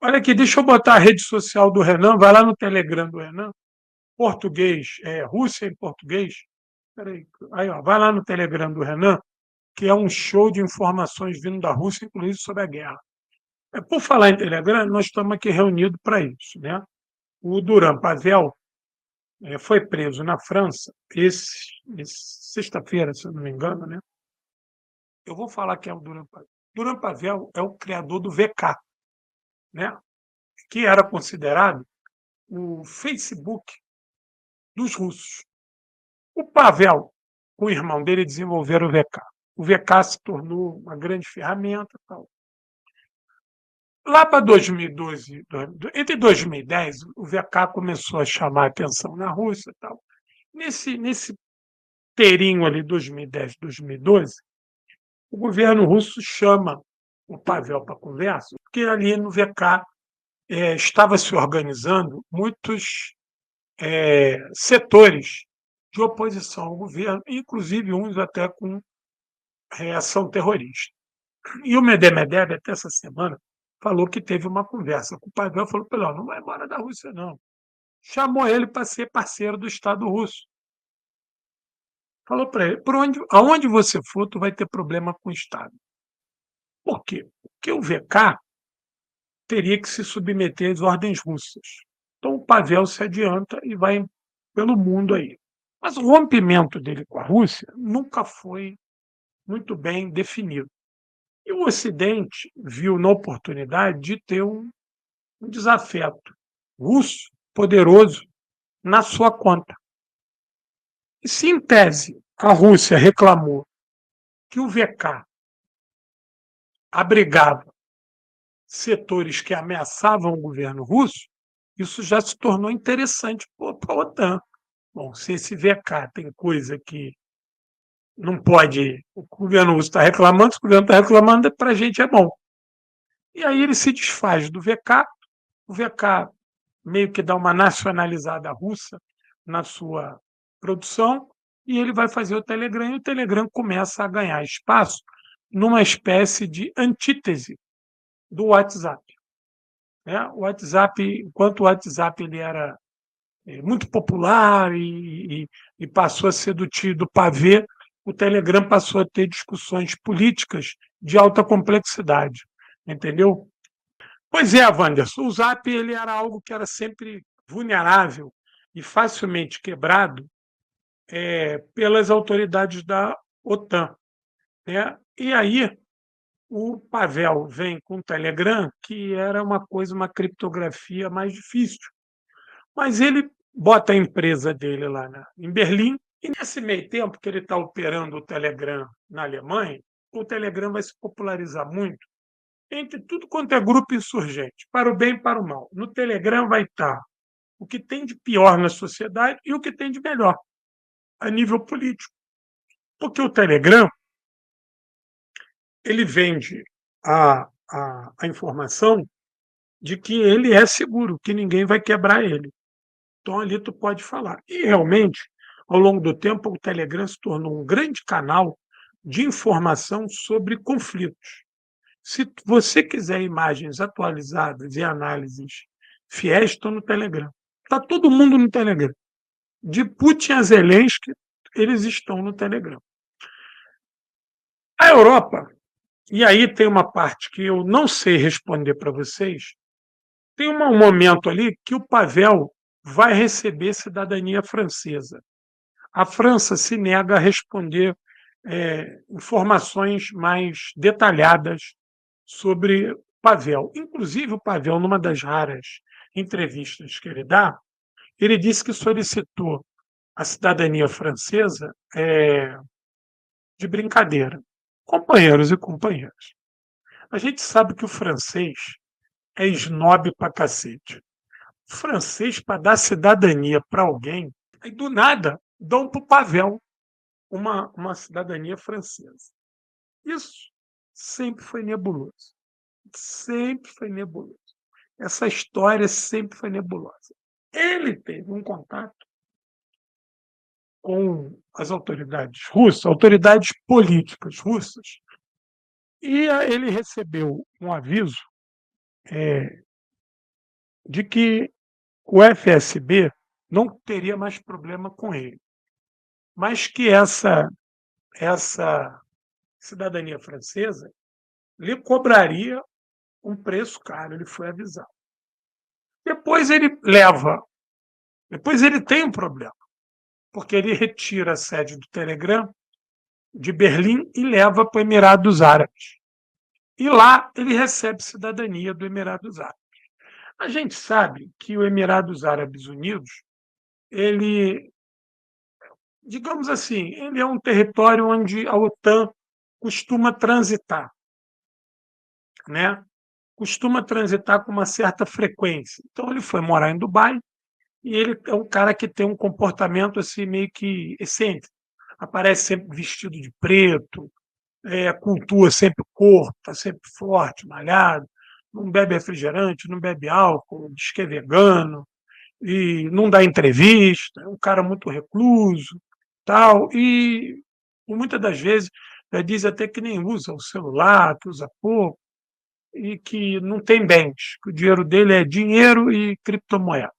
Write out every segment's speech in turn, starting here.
Olha aqui, deixa eu botar a rede social do Renan, vai lá no Telegram do Renan, português, Rússia em português. Espera aí, ó, vai lá no Telegram do Renan, que é um show de informações vindo da Rússia, inclusive sobre a guerra. Por falar em Telegram, nós estamos aqui reunidos para isso, né? O Duran Pavel foi preso na França sexta-feira, se eu não me engano, né? Eu vou falar quem é o Duran Pavel. Duran Pavel é o criador do VK, né? Que era considerado o Facebook dos russos. O Pavel, com o irmão dele, desenvolveram o VK. O VK se tornou uma grande ferramenta. Tal. Lá para 2012, entre 2010, o VK começou a chamar a atenção na Rússia. Tal. Nesse terinho ali, 2010, 2012, o governo russo chama o Pavel para conversa, porque ali no VK estava se organizando muitos setores de oposição ao governo, inclusive uns até com reação terrorista. E o Medvedev, até essa semana, falou que teve uma conversa com o Pavel, falou para ele, não vai embora da Rússia, não. Chamou ele para ser parceiro do Estado russo. Falou para ele, aonde você for, tu vai ter problema com o Estado. Por quê? Porque o VK teria que se submeter às ordens russas. Então o Pavel se adianta e vai pelo mundo aí. Mas o rompimento dele com a Rússia nunca foi muito bem definido. E o Ocidente viu na oportunidade de ter um desafeto russo poderoso na sua conta. E se, em tese, a Rússia reclamou que o VK abrigava setores que ameaçavam o governo russo, isso já se tornou interessante para a OTAN. Bom, se esse VK tem coisa que não pode, o governo russo está reclamando, se o governo está reclamando, para a gente é bom. E aí ele se desfaz do VK, o VK meio que dá uma nacionalizada russa na sua produção, e ele vai fazer o Telegram, e o Telegram começa a ganhar espaço numa espécie de antítese do WhatsApp. Né? O WhatsApp, enquanto o WhatsApp ele era muito popular e passou a ser do tio do pavê, o Telegram passou a ter discussões políticas de alta complexidade, entendeu? Pois é, Wanderson, o Zap ele era algo que era sempre vulnerável e facilmente quebrado pelas autoridades da OTAN. Né? E aí o Pavel vem com o Telegram, que era uma coisa, uma criptografia mais difícil. Mas ele bota a empresa dele lá em Berlim, e nesse meio tempo que ele está operando o Telegram na Alemanha, o Telegram vai se popularizar muito entre tudo quanto é grupo insurgente, para o bem e para o mal. No Telegram vai estar o que tem de pior na sociedade e o que tem de melhor a nível político. Porque o Telegram ele vende a informação de que ele é seguro, que ninguém vai quebrar ele. Então ali tu pode falar. E realmente, ao longo do tempo, o Telegram se tornou um grande canal de informação sobre conflitos. Se você quiser imagens atualizadas e análises fiéis, estão no Telegram. Está todo mundo no Telegram. De Putin a Zelensky, eles estão no Telegram. A Europa, e aí tem uma parte que eu não sei responder para vocês, tem um momento ali que o Pavel vai receber cidadania francesa. A França se nega a responder informações mais detalhadas sobre Pavel. Inclusive, o Pavel, numa das raras entrevistas que ele dá, ele disse que solicitou a cidadania francesa de brincadeira. Companheiros e companheiras, a gente sabe que o francês é snob pra cacete. O francês, para dar cidadania para alguém, aí do nada dão para o Pavel uma cidadania francesa. Isso sempre foi nebuloso. Sempre foi nebuloso. Essa história sempre foi nebulosa. Ele teve um contato com as autoridades russas, autoridades políticas russas, e ele recebeu um aviso de que o FSB não teria mais problema com ele, mas que essa cidadania francesa lhe cobraria um preço caro, ele foi avisado. Depois ele leva, depois ele tem um problema, porque ele retira a sede do Telegram de Berlim e leva para o Emirados Árabes. E lá ele recebe cidadania do Emirados Árabes. A gente sabe que o Emirados Árabes Unidos, ele, digamos assim, ele é um território onde a OTAN costuma transitar, né? Costuma transitar com uma certa frequência. Então ele foi morar em Dubai e ele é um cara que tem um comportamento assim meio que excêntrico. Aparece sempre vestido de preto, cultua sempre o corpo, está sempre forte, malhado, não bebe refrigerante, não bebe álcool, diz que é vegano, e não dá entrevista, é um cara muito recluso, tal, e muitas das vezes diz até que nem usa o celular, que usa pouco, e que não tem bens, que o dinheiro dele é dinheiro e criptomoeda,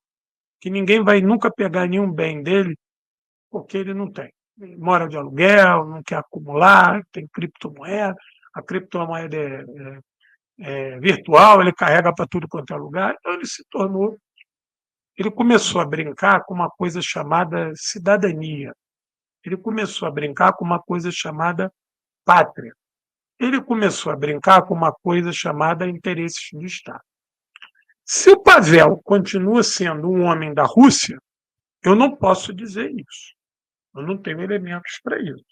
que ninguém vai nunca pegar nenhum bem dele porque ele não tem. Ele mora de aluguel, não quer acumular, tem criptomoeda, a criptomoeda é virtual, ele carrega para tudo quanto é lugar, então ele começou a brincar com uma coisa chamada cidadania, ele começou a brincar com uma coisa chamada pátria, ele começou a brincar com uma coisa chamada interesses do Estado. Se o Pavel continua sendo um homem da Rússia, eu não posso dizer isso. Eu não tenho elementos para isso.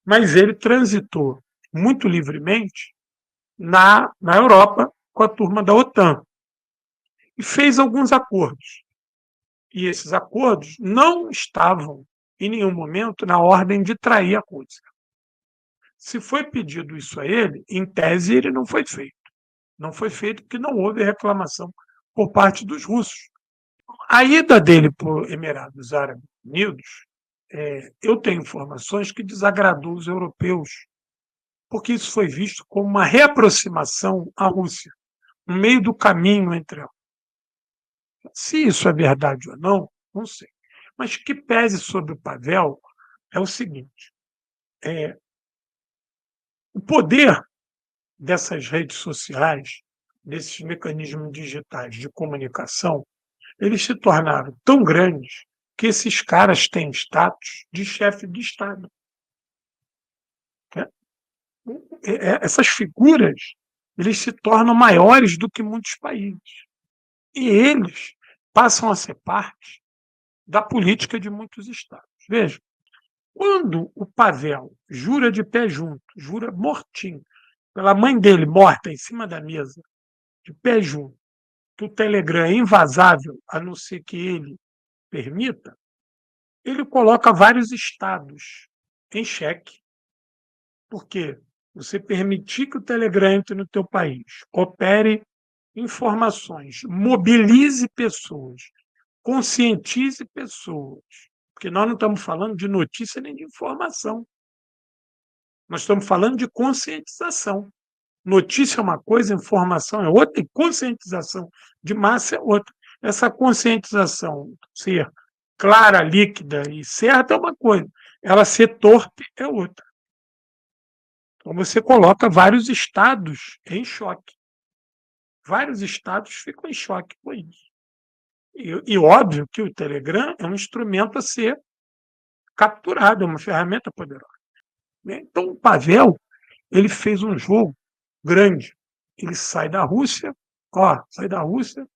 Mas ele transitou muito livremente na Europa com a turma da OTAN e fez alguns acordos. E esses acordos não estavam, em nenhum momento, na ordem de trair a Rússia. Se foi pedido isso a ele, em tese ele não foi feito. Não foi feito porque não houve reclamação por parte dos russos. A ida dele para os Emirados Árabes Unidos, eu tenho informações que desagradou os europeus, porque isso foi visto como uma reaproximação à Rússia, no meio do caminho entre elas. Se isso é verdade ou não, não sei. Mas que pese sobre o Pavel é o seguinte: o poder dessas redes sociais, desses mecanismos digitais de comunicação, eles se tornaram tão grandes que esses caras têm status de chefe de Estado. Né? Essas figuras eles se tornam maiores do que muitos países. E eles passam a ser parte da política de muitos estados. Veja, quando o Pavel jura de pé junto, jura mortinho, pela mãe dele morta em cima da mesa, de pé junto, que o Telegram é invasável, a não ser que ele permita, ele coloca vários estados em xeque. Por quê? Você permitir que o Telegram entre no teu país, opere informações, mobilize pessoas, conscientize pessoas, porque nós não estamos falando de notícia nem de informação, nós estamos falando de conscientização. Notícia é uma coisa, informação é outra, e conscientização de massa é outra. Essa conscientização ser clara, líquida e certa é uma coisa, ela ser torpe é outra. Então você coloca vários estados em choque. Vários estados ficam em choque com isso. E óbvio que o Telegram é um instrumento a ser capturado, é uma ferramenta poderosa. Né? Então o Pavel ele fez um jogo grande. Ele sai da Rússia, sai da Rússia,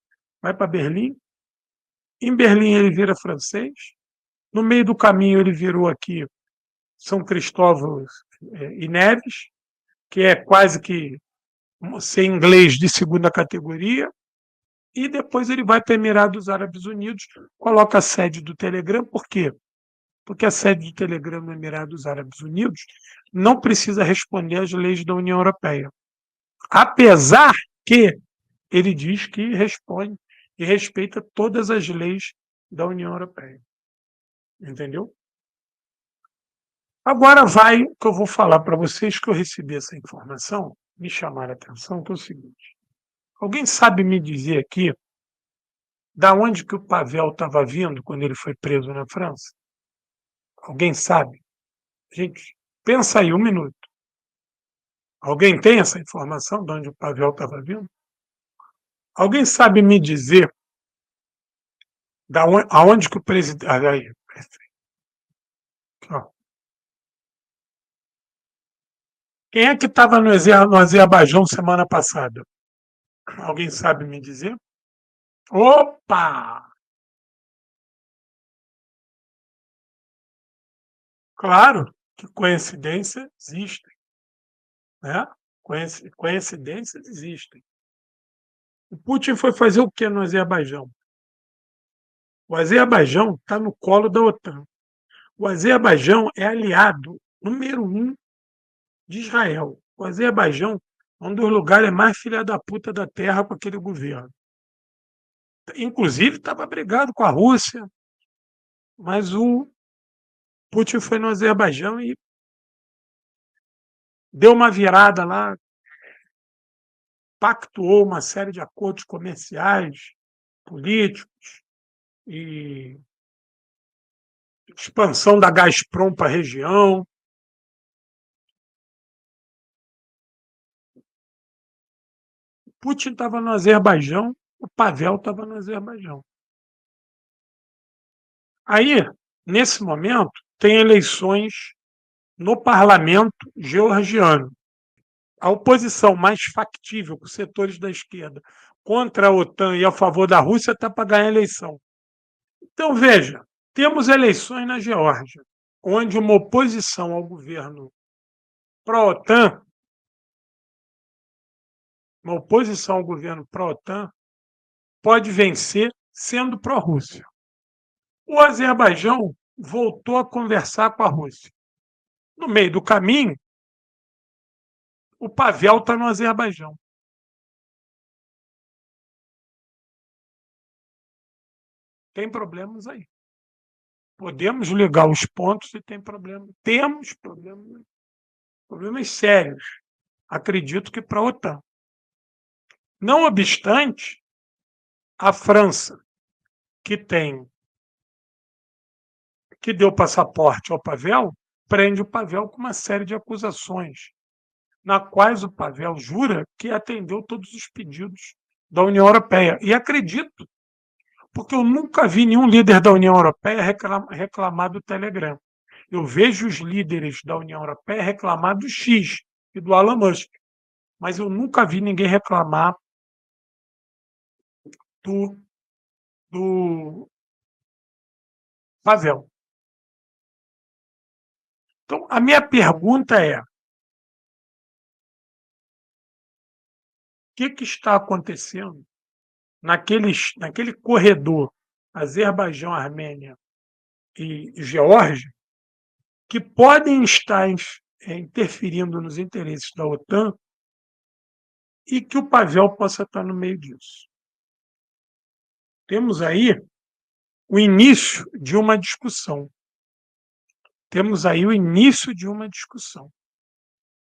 vai para Berlim. Em Berlim ele vira francês. No meio do caminho ele virou aqui São Cristóvão e Neves, que é quase que ser inglês de segunda categoria. E depois ele vai para Emirados Árabes Unidos, coloca a sede do Telegram. Por quê? Porque a sede do Telegram no Emirados Árabes Unidos não precisa responder às leis da União Europeia. Apesar que ele diz que responde e respeita todas as leis da União Europeia. Entendeu? Agora vai que eu vou falar para vocês que eu recebi essa informação, me chamaram a atenção, que é o seguinte. Alguém sabe me dizer aqui Da onde que o Pavel estava vindo quando ele foi preso na França? Alguém sabe? Gente, pensa aí um minuto. Alguém tem essa informação de onde o Pavel estava vindo? Alguém sabe me dizer aonde que o presidente. Aí, ó. Quem é que estava no Azerbaijão semana passada? Alguém sabe me dizer? Opa! Claro que coincidências existem, né? Coincidências existem. O Putin foi fazer o que no Azerbaijão? O Azerbaijão está no colo da OTAN. O Azerbaijão é aliado número um de Israel. O Azerbaijão é um dos lugares mais filha da puta da terra com aquele governo. Inclusive, estava brigado com a Rússia, mas o Putin foi no Azerbaijão e deu uma virada lá, pactuou uma série de acordos comerciais, políticos e expansão da Gazprom para a região. Putin estava no Azerbaijão, o Pavel estava no Azerbaijão. Aí, nesse momento, tem eleições no parlamento georgiano. A oposição mais factível com os setores da esquerda contra a OTAN e a favor da Rússia está para ganhar a eleição. Então, veja, temos eleições na Geórgia, onde uma oposição ao governo pró-OTAN, uma oposição ao governo pró-OTAN, pode vencer sendo pró-Rússia. O Azerbaijão voltou a conversar com a Rússia. No meio do caminho, o Pavel está no Azerbaijão. Tem problemas aí. Podemos ligar os pontos e tem problema. Temos problemas sérios. Acredito que para a OTAN. Não obstante, a França, que deu passaporte ao Pavel, prende o Pavel com uma série de acusações, na quais o Pavel jura que atendeu todos os pedidos da União Europeia. E acredito, porque eu nunca vi nenhum líder da União Europeia reclamar do Telegram. Eu vejo os líderes da União Europeia reclamar do X e do Elon Musk, mas eu nunca vi ninguém reclamar do Pavel. Então, a minha pergunta é: o que está acontecendo naquele corredor Azerbaijão, Armênia e Geórgia, que podem estar interferindo nos interesses da OTAN e que o Pavel possa estar no meio disso? Temos aí o início de uma discussão.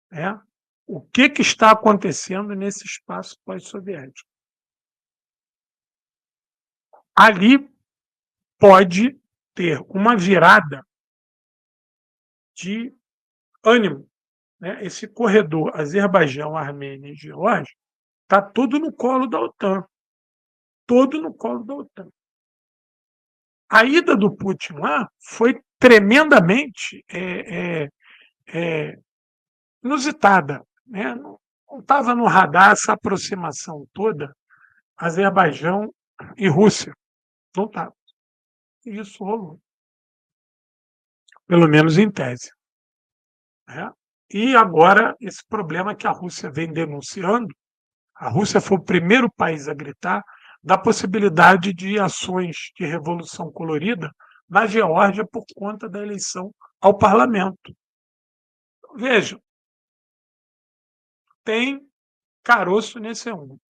Né? O que está acontecendo nesse espaço pós-soviético? Ali pode ter uma virada de ânimo. Né? Esse corredor Azerbaijão, Armênia e Geórgia está todo no colo da OTAN. Todo no colo da OTAN. A ida do Putin lá foi tremendamente inusitada. Né? Não estava no radar essa aproximação toda, Azerbaijão e Rússia. Não estava. Isso rolou. Pelo menos em tese. Né? E agora, esse problema que a Rússia vem denunciando, a Rússia foi o primeiro país a gritar da possibilidade de ações de revolução colorida na Geórgia por conta da eleição ao parlamento. Vejam, tem caroço nesse ângulo.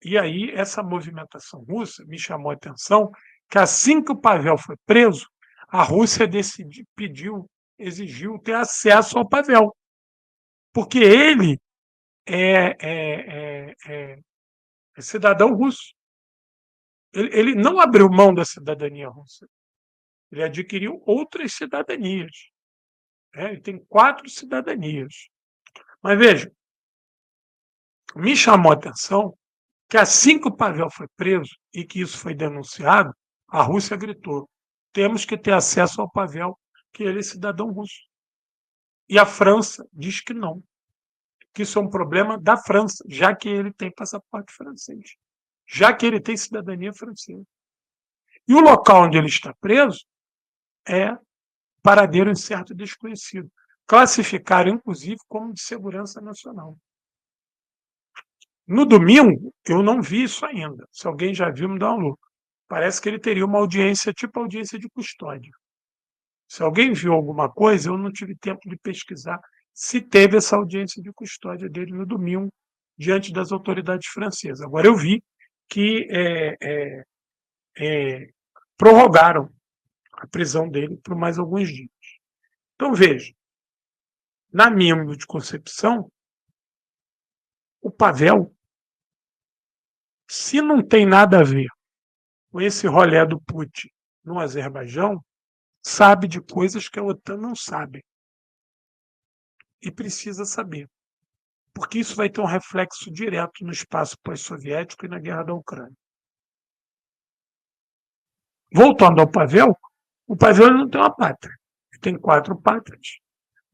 E aí, essa movimentação russa me chamou a atenção que assim que o Pavel foi preso, a Rússia exigiu ter acesso ao Pavel, porque ele é cidadão russo. Ele não abriu mão da cidadania russa, ele adquiriu outras cidadanias. Né? Ele tem 4 cidadanias. Mas veja, me chamou a atenção que assim que o Pavel foi preso e que isso foi denunciado, a Rússia gritou: temos que ter acesso ao Pavel, que ele é cidadão russo. E a França diz que não, que isso é um problema da França, já que ele tem passaporte francês, já que ele tem cidadania francesa. E o local onde ele está preso é paradeiro incerto e desconhecido. Classificaram, inclusive, como de segurança nacional. No domingo, eu não vi isso ainda. Se alguém já viu, me dá um alô. Parece que ele teria uma audiência, tipo audiência de custódia. Se alguém viu alguma coisa, eu não tive tempo de pesquisar se teve essa audiência de custódia dele no domingo, diante das autoridades francesas. Agora, eu vi que prorrogaram a prisão dele por mais alguns dias. Então, veja, na minha humilde concepção, o Pavel, se não tem nada a ver com esse rolê do Putin no Azerbaijão, sabe de coisas que a OTAN não sabe e precisa saber, porque isso vai ter um reflexo direto no espaço pós-soviético e na guerra da Ucrânia. Voltando ao Pavel, o Pavel não tem uma pátria, ele tem 4 pátrias.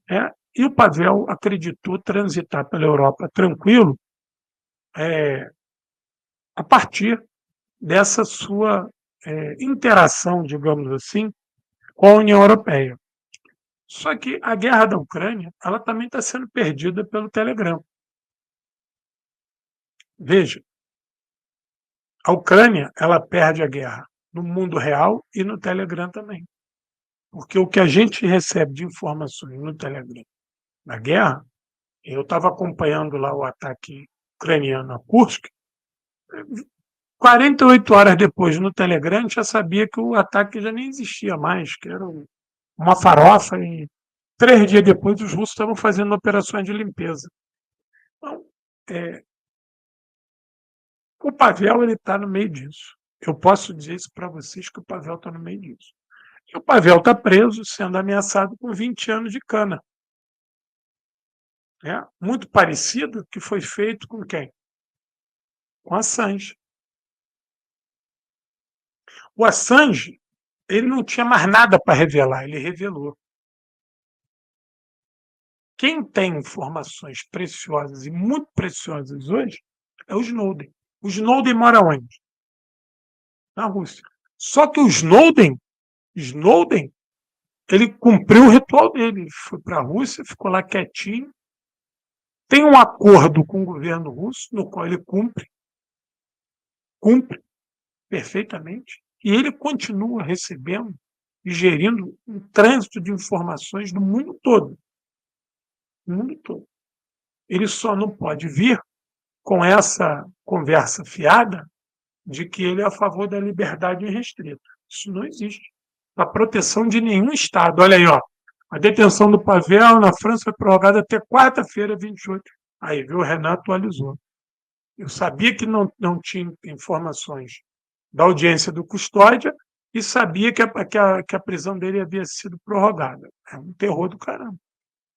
Né? E o Pavel acreditou transitar pela Europa tranquilo a partir dessa sua interação, digamos assim, com a União Europeia. Só que a guerra da Ucrânia, ela também está sendo perdida pelo Telegram. Veja, a Ucrânia, ela perde a guerra no mundo real e no Telegram também. Porque o que a gente recebe de informações no Telegram na guerra, eu estava acompanhando lá o ataque ucraniano a Kursk, 48 horas depois no Telegram, a gente já sabia que o ataque já nem existia mais, que era uma farofa, e 3 dias depois os russos estavam fazendo operações de limpeza. Então, o Pavel está no meio disso. Eu posso dizer isso para vocês, que o Pavel está no meio disso. E o Pavel está preso, sendo ameaçado com 20 anos de cana. Né? Muito parecido que foi feito com quem? Com Assange. O Assange, ele não tinha mais nada para revelar, ele revelou. Quem tem informações preciosas e muito preciosas hoje é o Snowden. O Snowden mora onde? Na Rússia. Só que o Snowden, ele cumpriu o ritual dele. Ele foi para a Rússia, ficou lá quietinho. Tem um acordo com o governo russo, no qual ele cumpre perfeitamente, e ele continua recebendo e gerindo um trânsito de informações do mundo todo. Do mundo todo. Ele só não pode vir com essa conversa fiada de que ele é a favor da liberdade irrestrita. Isso não existe. A proteção de nenhum Estado. Olha aí, ó. A detenção do Pavel na França foi prorrogada até quarta-feira, 28. Aí, viu? O Renan atualizou. Eu sabia que não tinha informações da audiência do Custódia e sabia que a prisão dele havia sido prorrogada. É um terror do caramba.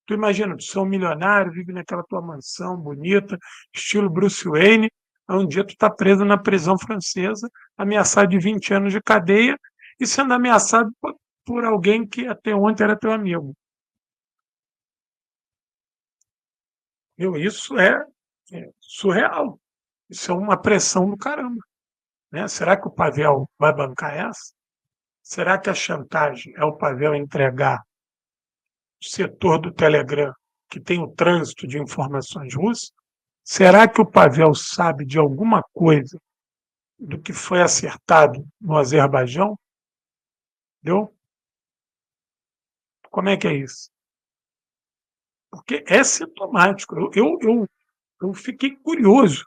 Tu imagina, tu é um milionário, vive naquela tua mansão bonita, estilo Bruce Wayne, aí um dia tu está preso na prisão francesa, ameaçado de 20 anos de cadeia e sendo ameaçado por alguém que até ontem era teu amigo. Isso é surreal. Isso é uma pressão do caramba. Né? Será que o Pavel vai bancar essa? Será que a chantagem é o Pavel entregar o setor do Telegram, que tem o trânsito de informações russas? Será que o Pavel sabe de alguma coisa do que foi acertado no Azerbaijão? Entendeu? Como é que é isso? Porque é sintomático. Eu fiquei curioso.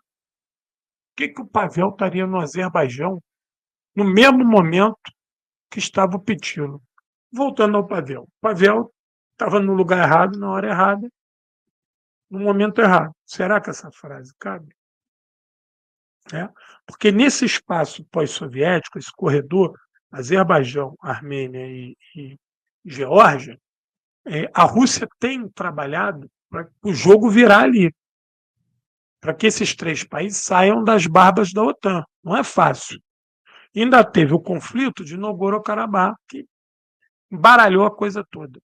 Por que o Pavel estaria no Azerbaijão no mesmo momento que estava o Petilo? Voltando ao Pavel. O Pavel estava no lugar errado, na hora errada, no momento errado. Será que essa frase cabe? né? Porque nesse espaço pós-soviético, esse corredor, Azerbaijão, Armênia e Geórgia, a Rússia tem trabalhado para o jogo virar ali, para que esses três países saiam das barbas da OTAN. Não é fácil. E ainda teve o conflito de Nagorno-Karabakh, que embaralhou a coisa toda.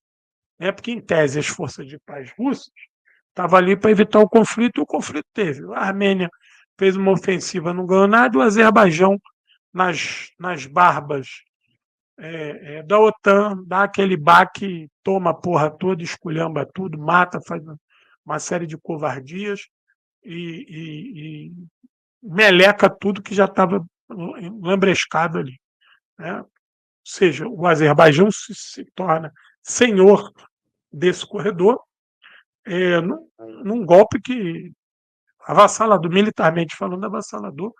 Porque, em tese, as forças de paz russas estavam ali para evitar o conflito, e o conflito teve. A Armênia fez uma ofensiva, não ganhou nada, e o Azerbaijão, nas barbas da OTAN, dá aquele baque, toma a porra toda, esculhamba tudo, mata, faz uma série de covardias e meleca tudo que já estava lambrescado ali. Né? Ou seja, o Azerbaijão se torna senhor desse corredor num golpe que avassalador, militarmente falando, avassalador,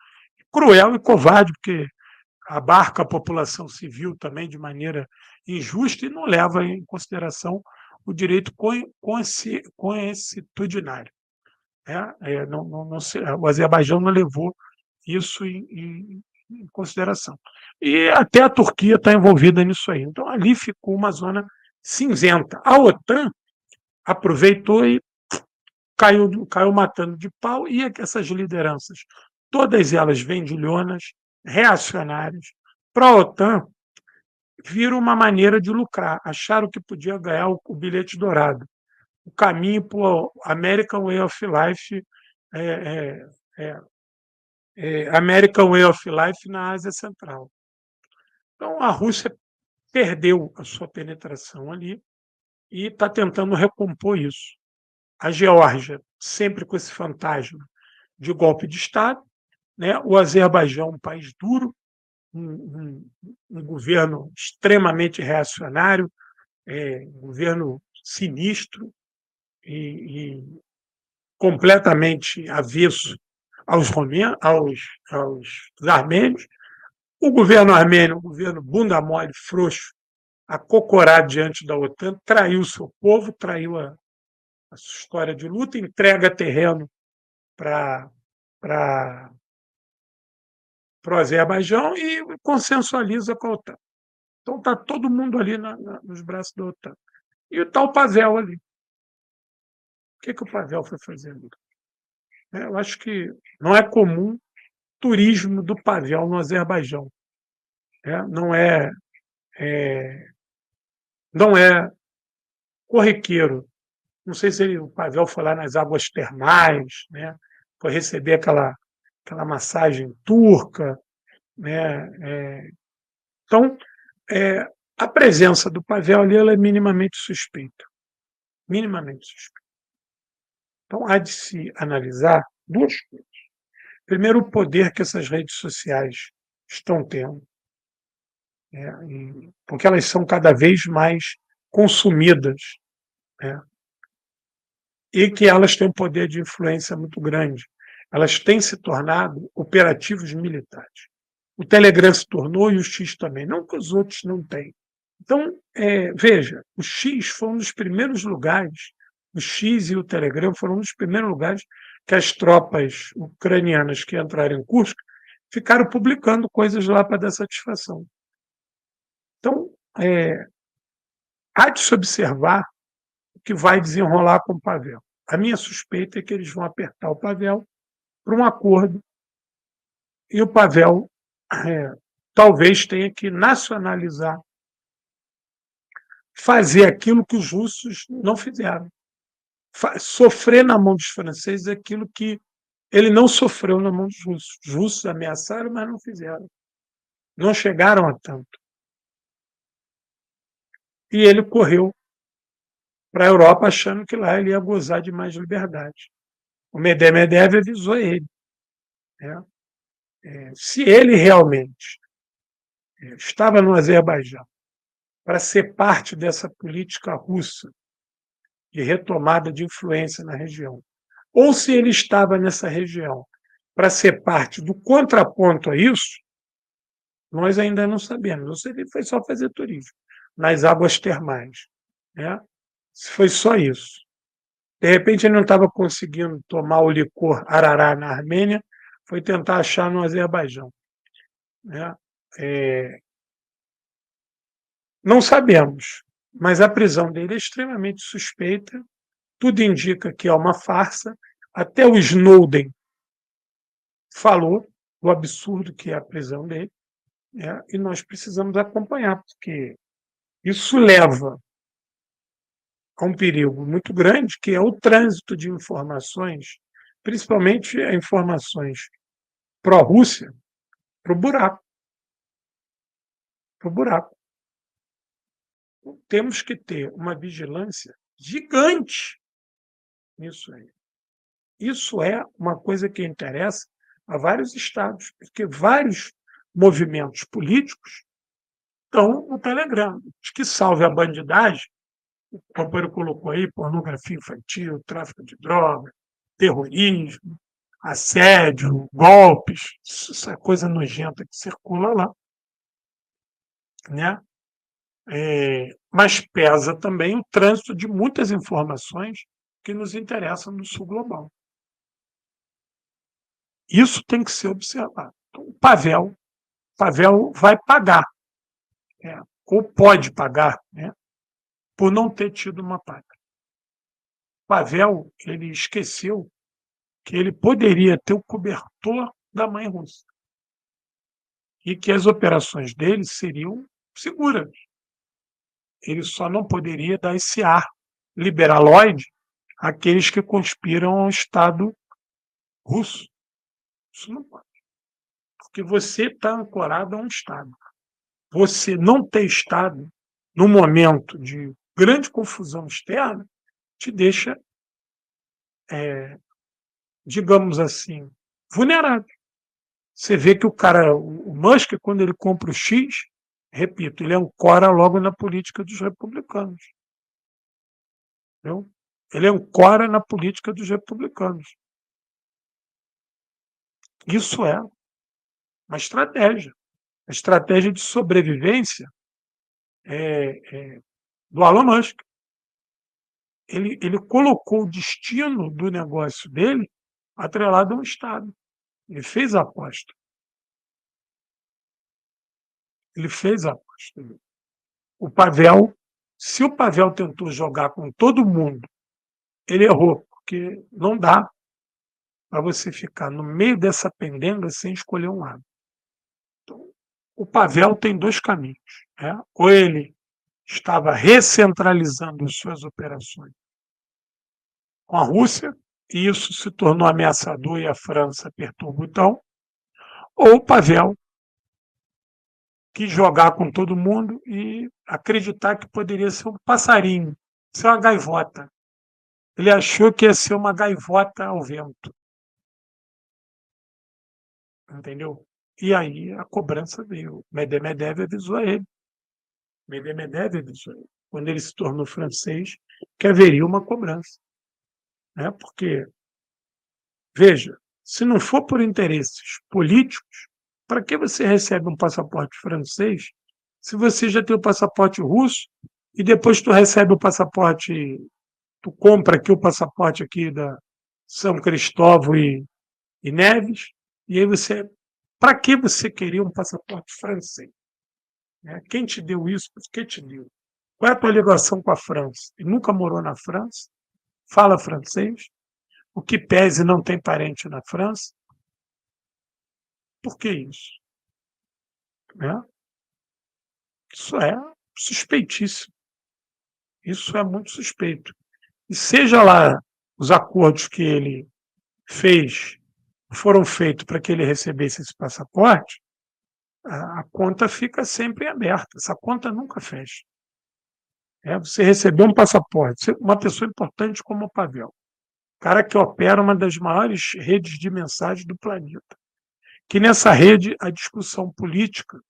cruel e covarde, porque abarca a população civil também de maneira injusta e não leva em consideração o direito consuetudinário. O Azerbaijão não levou isso em consideração. E até a Turquia está envolvida nisso aí. Então, ali ficou uma zona cinzenta. A OTAN aproveitou e caiu matando de pau, e essas lideranças, todas elas vendilhonas, reacionárias, para a OTAN, viram uma maneira de lucrar, acharam que podia ganhar o bilhete dourado, o caminho para o American Way of Life, American Way of Life na Ásia Central. Então, a Rússia perdeu a sua penetração ali e está tentando recompor isso. A Geórgia, sempre com esse fantasma de golpe de Estado, né? O Azerbaijão, um país duro, um governo extremamente reacionário, um governo sinistro e completamente avesso aos armênios. O governo armênio, um governo bunda mole, frouxo, acocorado diante da OTAN, traiu o seu povo, traiu a sua história de luta, entrega terreno para o Azerbaijão e consensualiza com a OTAN. Então está todo mundo ali nos braços da OTAN. E está o Pavel ali. O que o Pavel foi fazer ali? Eu acho que não é comum turismo do Pavel no Azerbaijão. Não é corriqueiro. Não sei se o Pavel foi lá nas águas termais, né? Foi receber aquela massagem turca. Né? Então, a presença do Pavel ali ela é minimamente suspeita. Minimamente suspeita. Então, há de se analisar duas coisas. Primeiro, o poder que essas redes sociais estão tendo, porque elas são cada vez mais consumidas, né? E que elas têm um poder de influência muito grande. Elas têm se tornado operativos militares. O Telegram se tornou e o X também, não que os outros não têm. Então, veja, o X foi um dos primeiros lugares, o X e o Telegram foram um dos primeiros lugares que as tropas ucranianas que entraram em Kursk ficaram publicando coisas lá para dar satisfação. Então, há de se observar o que vai desenrolar com o Pavel. A minha suspeita é que eles vão apertar o Pavel para um acordo e o Pavel talvez tenha que nacionalizar, fazer aquilo que os russos não fizeram. Sofrer na mão dos franceses aquilo que ele não sofreu na mão dos russos. Os russos ameaçaram, mas não fizeram. Não chegaram a tanto. E ele correu para a Europa achando que lá ele ia gozar de mais liberdade. O Medvedev avisou ele. Se ele realmente estava no Azerbaijão para ser parte dessa política russa de retomada de influência na região, ou se ele estava nessa região para ser parte do contraponto a isso, nós ainda não sabemos. Ou se ele foi só fazer turismo nas águas termais. Se foi só isso. De repente ele não estava conseguindo tomar o licor Arará na Armênia, foi tentar achar no Azerbaijão, né? Não sabemos, mas a prisão dele é extremamente suspeita, tudo indica que é uma farsa, até o Snowden falou do absurdo que é a prisão dele, né? E nós precisamos acompanhar, porque isso leva a um perigo muito grande, que é o trânsito de informações, principalmente informações pró-Rússia, para o buraco, para o buraco. Temos que ter uma vigilância gigante nisso aí. Isso é uma coisa que interessa a vários estados, porque vários movimentos políticos estão no Telegram. Os que salve a bandidagem, o companheiro colocou aí, pornografia infantil, tráfico de drogas, terrorismo, assédio, golpes, essa coisa nojenta que circula lá, né? Mas pesa também o trânsito de muitas informações que nos interessam no sul global. Isso tem que ser observado. Então, o Pavel vai pagar, né? Ou pode pagar, né? Por não ter tido uma pátria. Pavel, ele esqueceu que ele poderia ter o cobertor da mãe russa e que as operações dele seriam seguras. Ele só não poderia dar esse ar liberaloide àqueles que conspiram ao Estado russo. Isso não pode, porque você está ancorado a um Estado. Você não ter Estado, num momento de grande confusão externa, te deixa, digamos assim, vulnerável. Você vê que o cara, o Musk, quando ele compra o X, repito, ele ancora logo na política dos republicanos. Entendeu? Ele ancora na política dos republicanos. Isso é uma estratégia. A estratégia de sobrevivência do Elon Musk. Ele colocou o destino do negócio dele atrelado a um Estado. Ele fez a aposta. Ele fez a aposta. O Pavel, se o Pavel tentou jogar com todo mundo, ele errou, porque não dá para você ficar no meio dessa pendenga sem escolher um lado. Então, o Pavel tem dois caminhos, né? Ou ele estava recentralizando suas operações com a Rússia, e isso se tornou ameaçador e a França apertou o botão, ou o Pavel quis jogar com todo mundo e acreditar que poderia ser um passarinho, ser uma gaivota. Ele achou que ia ser uma gaivota ao vento. Entendeu? E aí a cobrança veio. Medvedev avisou ele. Medvedev avisou ele. Quando ele se tornou francês, que haveria uma cobrança. Né? Porque, veja, se não for por interesses políticos, para que você recebe um passaporte francês se você já tem o passaporte russo e depois tu recebe o passaporte, tu compra aqui o passaporte aqui da São Cristóvão e Neves, e aí você, para que você queria um passaporte francês? Né? Quem te deu isso? Por que te deu? Qual é a tua ligação com a França? Ele nunca morou na França, fala francês, o que pese não tem parente na França. Por que isso? Né? Isso é suspeitíssimo. Isso é muito suspeito. E seja lá os acordos que ele fez, foram feitos para que ele recebesse esse passaporte, a conta fica sempre aberta. Essa conta nunca fecha. Você recebeu um passaporte, uma pessoa importante como o Pavel, cara que opera uma das maiores redes de mensagens do planeta, que nessa rede a discussão política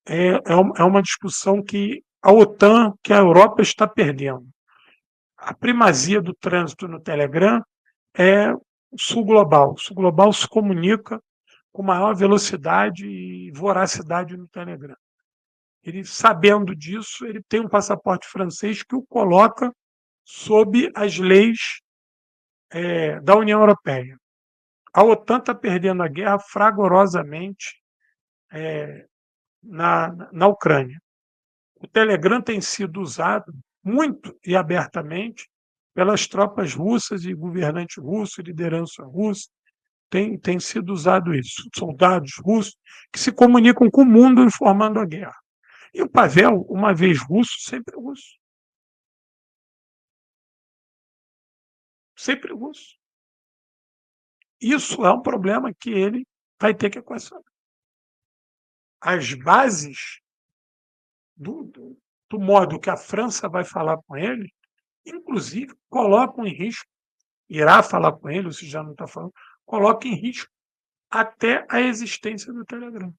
é uma discussão que a OTAN, que a Europa está perdendo. A primazia do trânsito no Telegram é o sul global. O sul global se comunica com maior velocidade e voracidade no Telegram. Ele, sabendo disso, ele tem um passaporte francês que o coloca sob as leis da União Europeia. A OTAN está perdendo a guerra fragorosamente na Ucrânia. O Telegram tem sido usado muito e abertamente pelas tropas russas e governantes russos, liderança russa, tem sido usado isso. Soldados russos que se comunicam com o mundo informando a guerra. E o Pavel, uma vez russo, sempre russo. Sempre russo. Isso é um problema que ele vai ter que equacionar. As bases do modo que a França vai falar com ele, inclusive, colocam em risco, irá falar com ele, se já não está falando, coloca em risco até a existência do Telegram.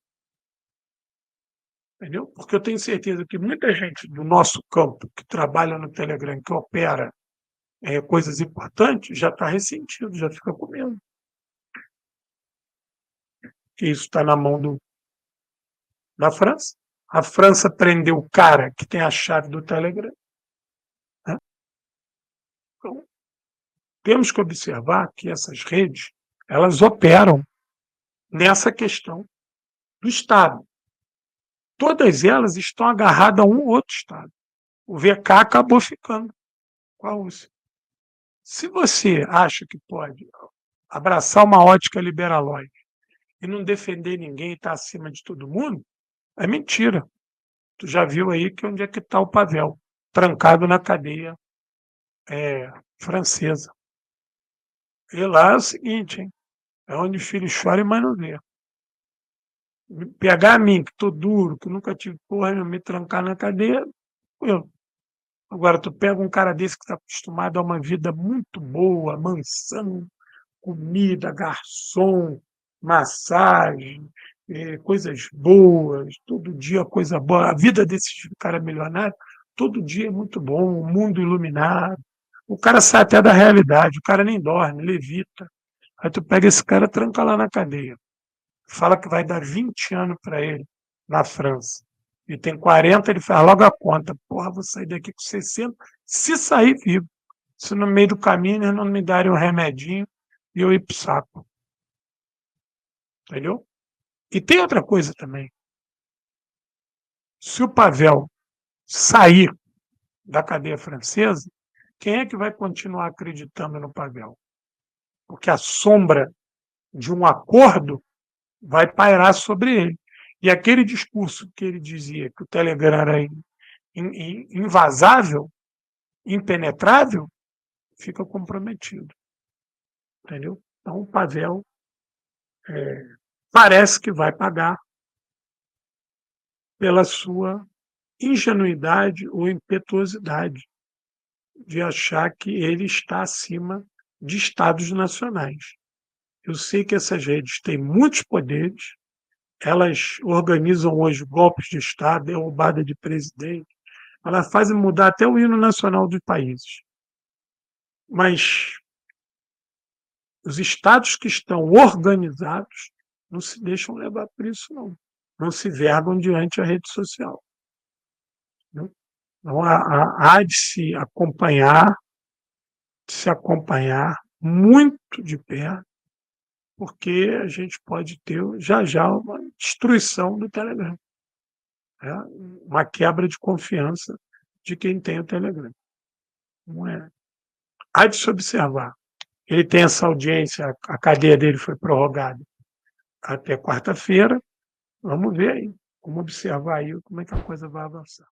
Entendeu? Porque eu tenho certeza que muita gente do nosso campo que trabalha no Telegram, que opera coisas importantes, já está ressentido, já fica com medo. Que isso está na mão da França. A França prendeu o cara que tem a chave do Telegram. Né? Então, temos que observar que essas redes elas operam nessa questão do Estado. Todas elas estão agarradas a um ou outro Estado. O VK acabou ficando com a Rússia. Se você acha que pode abraçar uma ótica liberalóide e não defender ninguém e estar acima de todo mundo, é mentira. Tu já viu aí que onde é que está o Pavel, trancado na cadeia francesa. E lá é o seguinte, hein? É onde o filho chora e mãe não vê. Pegar a mim, que estou duro, que nunca tive porra, me trancar na cadeia, eu. Agora, tu pega um cara desse que está acostumado a uma vida muito boa, mansão, comida, garçom, massagem, coisas boas, todo dia coisa boa. A vida desse cara milionário, todo dia é muito bom, o mundo iluminado. O cara sai até da realidade, o cara nem dorme, levita. Aí tu pega esse cara, tranca lá na cadeia. Fala que vai dar 20 anos para ele na França. E tem 40, ele faz logo a conta. Porra, vou sair daqui com 60, se sair vivo. Se no meio do caminho eles não me darem um remedinho e eu ir pro saco. Entendeu? E tem outra coisa também. Se o Pavel sair da cadeia francesa, quem é que vai continuar acreditando no Pavel? Porque a sombra de um acordo vai pairar sobre ele. E aquele discurso que ele dizia que o Telegram era invasável, impenetrável, fica comprometido. Entendeu? Então o Pavel parece que vai pagar pela sua ingenuidade ou impetuosidade de achar que ele está acima de estados nacionais. Eu sei que essas redes têm muitos poderes, elas organizam hoje golpes de Estado, derrubada de presidente, elas fazem mudar até o hino nacional dos países. Mas os estados que estão organizados não se deixam levar por isso, não. Não se vergam diante da rede social. Então, há de se acompanhar muito de perto, porque a gente pode ter já uma destruição do Telegram. Uma quebra de confiança de quem tem o Telegram. Não é? Há de se observar. Ele tem essa audiência, a cadeia dele foi prorrogada até quarta-feira. Vamos ver aí, vamos observar aí como é que a coisa vai avançar.